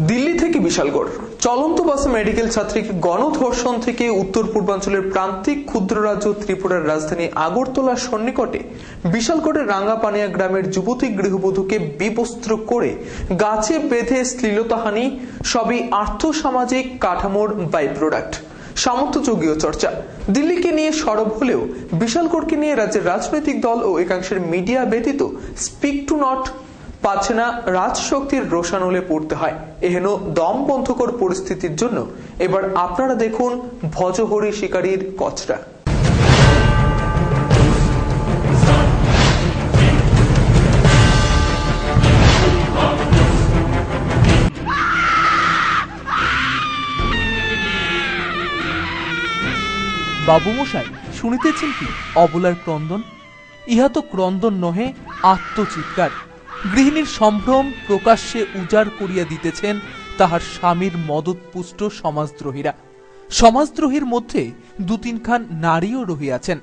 দিল্লি থেকে বিশালগড় চলন্ত বাসে মেডিকেল ছাত্রীকে গণধর্ষণ থেকে উত্তর পূর্বাঞ্চলের প্রান্তিক ক্ষুদ্র রাজ্য ত্রিপুরার রাজধানী আগরতলার সন্নিকটে বিশালগড়ের রাঙ্গাপানিয়া গ্রামের যুবতী গৃহবধূকে বিবস্ত্র করে গাছে বেঁধে শ্লীলতাহানি সবই আর্থসামাজিক কাঠামোর বাই প্রোডাক্ট। সামন্তযুগীয় চর্চা দিল্লিকে নিয়ে সরব হলেও বিশালগড়কে নিয়ে রাজ্যের রাজনৈতিক দল ও একাংশের মিডিয়া ব্যতীত স্পিক টু নট পাচ্ছে না রাজশক্তির রোষানলে পড়তে হয়। এহেন দমবন্ধকর পরিস্থিতির জন্য এবার আপনারা দেখুন ভজহরি শিকারীর কচরা। বাবুমশাই শুনিতেছেন কি অবলার ক্রন্দন? ইহা তো ক্রন্দন নহে, আত্মচিৎকার। গৃহিণীর সম্ভ্রম প্রকাশ্যে উজাড় করিয়া দিতেছেন তাহার স্বামীর মদতপুষ্ট সমাজদ্রোহীরা। সমাজদ্রোহীর মধ্যে দু তিনখান নারীও রহিয়াছেন।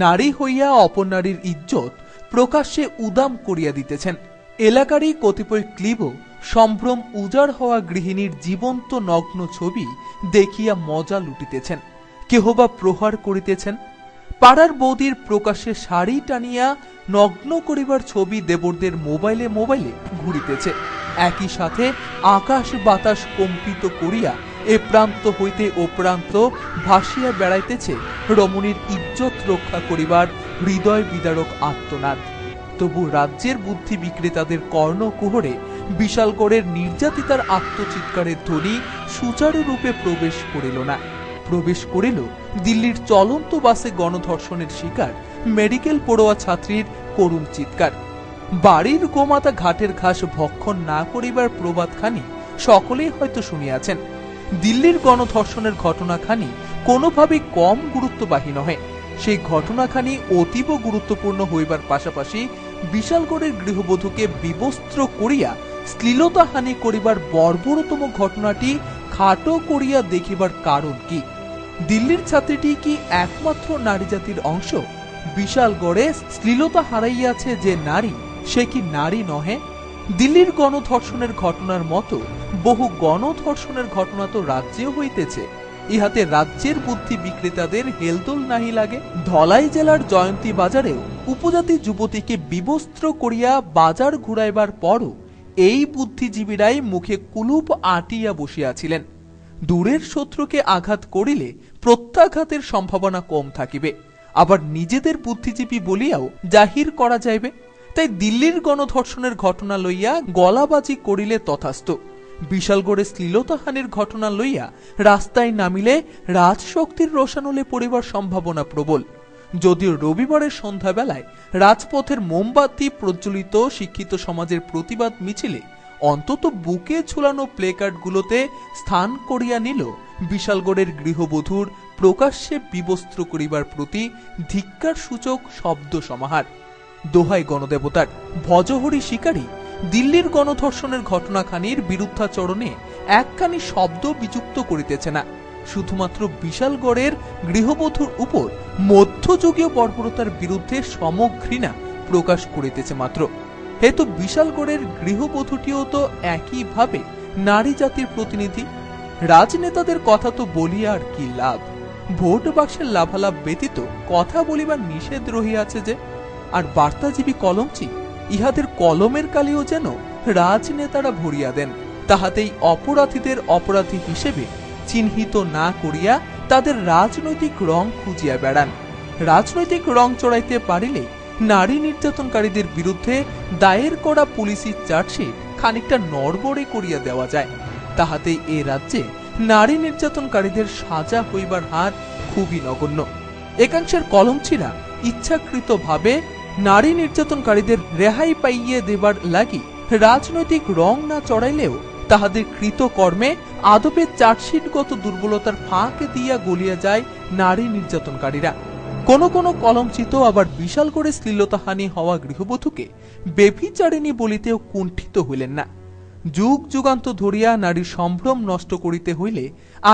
নারী হইয়া অপর নারীর ইজ্জত প্রকাশ্যে উদাম করিয়া দিতেছেন। এলাকারই কতিপয় ক্লিবও সম্ভ্রম উজাড় হওয়া গৃহিণীর জীবন্ত নগ্ন ছবি দেখিয়া মজা লুটিতেছেন, কেহবা প্রহার করিতেছেন। পাড়ার বৌদির প্রকাশ্যে শাড়ি টানিয়া নগ্ন করিবার ছবি দেবরদের মোবাইলে মোবাইলে ঘুরিতেছে। একই সাথে আকাশ বাতাস কম্পিত করিয়া এ প্রান্ত হইতে ও প্রান্ত ভাসিয়া বেড়াইতেছে রমণীর ইজ্জত রক্ষা করিবার হৃদয় বিদারক আত্মনাদ। তবু রাজ্যের বুদ্ধি বিক্রেতাদের কর্ণকুহরে বিশালগড়ের নির্যাতিতার আত্মচিৎকারের ধ্বনি সুচারুরূপে প্রবেশ করিল না। প্রবেশ করিল দিল্লির চলন্ত বাসে গণধর্ষণের শিকার মেডিকেল পড়ুয়া ছাত্রীর করুণ চিৎকার। বাড়ির গোমাতা ঘাটের ঘাস ভক্ষণ না করিবার প্রবাদখানি সকলেই হয়তো শুনিয়াছেন। দিল্লির গণধর্ষণের ঘটনাখানি কোনোভাবেই কম গুরুত্ববাহী নহে। সেই ঘটনাখানি অতীব গুরুত্বপূর্ণ হইবার পাশাপাশি বিশালগড়ের গৃহবধূকে বিবস্ত্র করিয়া শ্লীলতাহানি করিবার বর্বরতম ঘটনাটি খাটো করিয়া দেখিবার কারণ কি? দিল্লির ছাত্রীটি কি একমাত্র নারী জাতির অংশ? বিশালগড়ে শ্লীলতা হারাইয়াছে যে নারী, সে কি নারী নহে? দিল্লির গণধর্ষণের ঘটনার মতো বহু গণধর্ষণের ঘটনা তো রাজ্যেও হইতেছে। ইহাতে রাজ্যের বুদ্ধি বিক্রেতাদের হেলদোল নাহি লাগে। ধলাই জেলার জয়ন্তী বাজারেও উপজাতি যুবতীকে বিবস্ত্র করিয়া বাজার ঘুরাইবার পরও এই বুদ্ধিজীবীরাই মুখে কুলুপ আটিয়া বসিয়াছিলেন। দূরের শত্রুকে আঘাত করিলে প্রত্যাঘাতের সম্ভাবনা কম থাকিবে, আবার নিজেদের বুদ্ধিজীবী বলিয়াও জাহির করা যাইবে। তাই দিল্লির গণধর্ষণের ঘটনা লইয়া গলাবাজি করিলে তথাস্তু, বিশালগড়ে শ্লীলতাহানির ঘটনা লইয়া রাস্তায় নামিলে রাজশক্তির রোষানলে পড়িবার সম্ভাবনা প্রবল। যদিও রবিবারের সন্ধ্যাবেলায় রাজপথের মোমবাতি প্রজ্বলিত শিক্ষিত সমাজের প্রতিবাদ মিছিলে অন্তত বুকে ঝুলানো প্লেকার্ডগুলোতে স্থান করিয়া নিল বিশালগড়ের গৃহবধূর প্রকাশ্যে বিবস্ত্র করিবার প্রতি ধিক্কার সূচক শব্দ সমাহার। দোহাই গণদেবতার, ভজহরি শিকারী দিল্লির গণধর্ষণের ঘটনাখানির বিরুদ্ধাচরণে একখানি শব্দ বিযুক্ত করিতেছে না। শুধুমাত্র বিশালগড়ের গৃহবধূর উপর মধ্যযুগীয় বর্বরতার বিরুদ্ধে সমঘৃণা প্রকাশ করিতেছে মাত্র। হেতু বিশালগড়ের গৃহবধূটিও তো একইভাবে নারী জাতির প্রতিনিধি। রাজনেতাদের কথা তো বলিয়া আর কি লাভ? ভোট বাক্সের লাভালাভ ব্যতীত কথা বলিবার নিষেধ রহিয়াছে যে। আর বার্তাজীবী কলমচি, ইহাদের কলমের কালিও যেন রাজনেতারা ভরিয়া দেন। তাহাতেই অপরাধীদের অপরাধী হিসেবে চিহ্নিত না করিয়া তাদের রাজনৈতিক রং খুঁজিয়া বেড়ান। রাজনৈতিক রং চড়াইতে পারিলে নারী নির্যাতনকারীদের বিরুদ্ধে দায়ের করা পুলিশি চার্জশিট খানিকটা নড়বড়ে করিয়া দেওয়া যায়। তাহাতেই এ রাজ্যে নারী নির্যাতনকারীদের সাজা হইবার হার খুবই নগণ্য। একাংশের কলমচিরা ইচ্ছাকৃতভাবে নারী নির্যাতনকারীদের রেহাই পাইয়ে দেবার লাগি রাজনৈতিক রং না চড়াইলেও তাহাদের কৃতকর্মে আদপে চার্জশিটগত দুর্বলতার ফাঁকে দিয়া গলিয়া যায় নারী নির্যাতনকারীরা। কোন কোন কলমচিত আবার বিশালগড়ে শ্লীলতাহানি হওয়া গৃহবধূকে বেভিচারিণী বলিতেও কুণ্ঠিত হইলেন না। যুগ যুগান্ত ধরিয়া নারীর সম্ভ্রম নষ্ট করিতে হইলে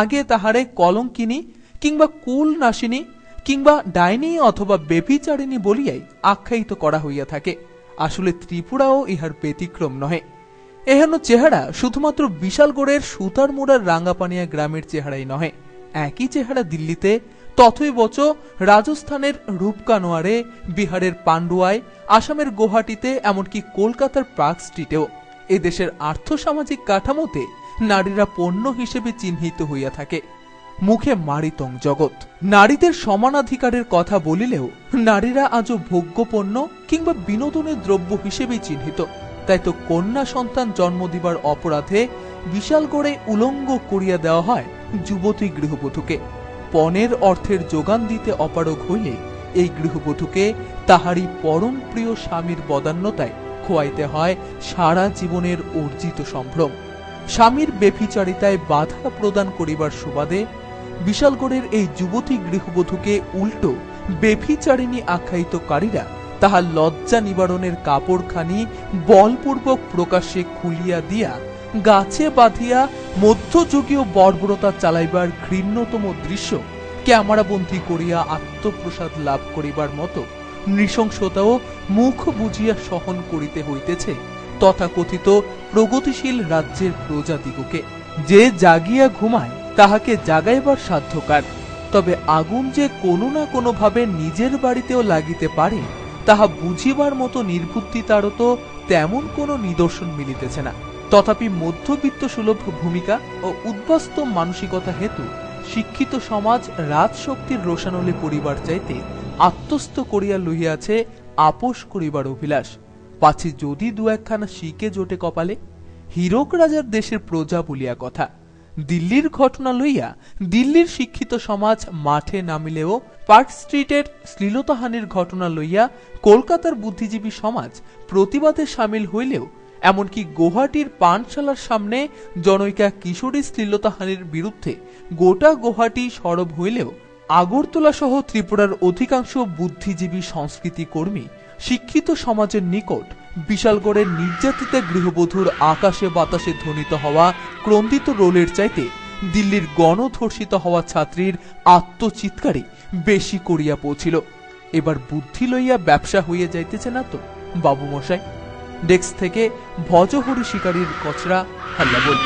আগে তাহারে কলঙ্কিনী কিংবা কুল নাশিনী কিংবা ডাইনি অথবা বেভিচারিণী বলিয়াই আখ্যায়িত করা হইয়া থাকে। আসলে ত্রিপুরাও ইহার ব্যতিক্রম নহে। এহেন চেহারা শুধুমাত্র বিশালগড়ের সুতার মোড়ার রাঙ্গাপানিয়া গ্রামের চেহারাই নহে, একই চেহারা দিল্লিতে, তথৈবচ রাজস্থানের রূপকানোয়ারে, বিহারের পান্ডুয়ায়, আসামের গুয়াহাটিতে, এমনকি কলকাতার পার্ক স্ট্রিটেও। এদেশের আর্থসামাজিক কাঠামোতে নারীরা পণ্য হিসেবে চিহ্নিত হইয়া থাকে। মুখে মারিতং জগৎ। নারীদের সমানাধিকারের কথা বলিলেও নারীরা আজও ভোগ্যপণ্য কিংবা বিনোদনের দ্রব্য হিসেবেই চিহ্নিত। তাই তো কন্যা সন্তান জন্ম দিবার অপরাধে বিশালগড়ে উলঙ্গ করিয়া দেওয়া হয় যুবতী গৃহবধূকে। পণের অর্থের যোগান দিতে অপারগ হইলে এই গৃহবধূকে তাহারই পরম প্রিয় স্বামীর বদান্যতায় খোয়াইতে হয় সারা জীবনের অর্জিত সম্ভ্রম। স্বামীর বেভিচারিতায় বাধা প্রদান করিবার সুবাদে বিশালগড়ের এই যুবতী গৃহবধূকে উল্টো বেভিচারিণী আখ্যায়িতকারীরা তাহার লজ্জা নিবারণের কাপড়খানি বলপূর্বক প্রকাশ্যে খুলিয়া দিয়া গাছে বাঁধিয়া মধ্যযুগীয় বর্বরতা চালাইবার ঘৃণ্যতম দৃশ্য ক্যামেরাবন্দী করিয়া আত্মপ্রসাদ লাভ করিবার মতো নৃশংসতাও মুখ বুঝিয়া সহন করিতে হইতেছে তথাকথিত প্রগতিশীল রাজ্যের প্রজাদিগকে। যে জাগিয়া ঘুমায় তাহাকে জাগাইবার সাধ্যকার, তবে আগুন যে কোনো না কোনোভাবে নিজের বাড়িতেও লাগিতে পারে তাহা বুঝিবার মতো নির্বুদ্ধিতারও তো তেমন কোনো নিদর্শন মিলিতেছে না। তথাপি মধ্যবিত্ত সুলভ ভূমিকা ও উদ্বাস্ত মানসিকতা হেতু শিক্ষিত সমাজ রাজশক্তির রোষানলে পরিবার চাইতে আত্মস্থ করিয়া লইয়াছে আপোষ করিবার অভিলাষ। পাছে যদি দু একখানা শিকে জোটে কপালে। হীরক রাজার দেশের প্রজা বলিয়া কথা। দিল্লির ঘটনা লইয়া দিল্লির শিক্ষিত সমাজ মাঠে নামিলেও পার্ক স্ট্রিটের শ্লীলতাহানির ঘটনা লইয়া কলকাতার বুদ্ধিজীবী সমাজ প্রতিবাদে সামিল হইলেও, এমনকি গুয়াহাটির পানশালার সামনে জনৈকা কিশোরী শ্লীলতাহানির বিরুদ্ধে গোটা গুয়াহাটি সরব হইলেও আগরতলা সহ ত্রিপুরার অধিকাংশ বুদ্ধিজীবী সংস্কৃতি কর্মী শিক্ষিত সমাজের নিকট বিশালগড়ের নির্যাতিতা গৃহবধূর আকাশে বাতাসে ধ্বনিত হওয়া ক্রন্দিত রোলের চাইতে দিল্লির গণধর্ষিত হওয়া ছাত্রীর আত্মচিৎকারই বেশি করিয়া পৌঁছিল। এবার বুদ্ধি লইয়া ব্যবসা হইয়া যাইতেছে না তো বাবু মশাই? ডেস্ক থেকে ভজহরি শিকারীর কচরা হাল্লা বল।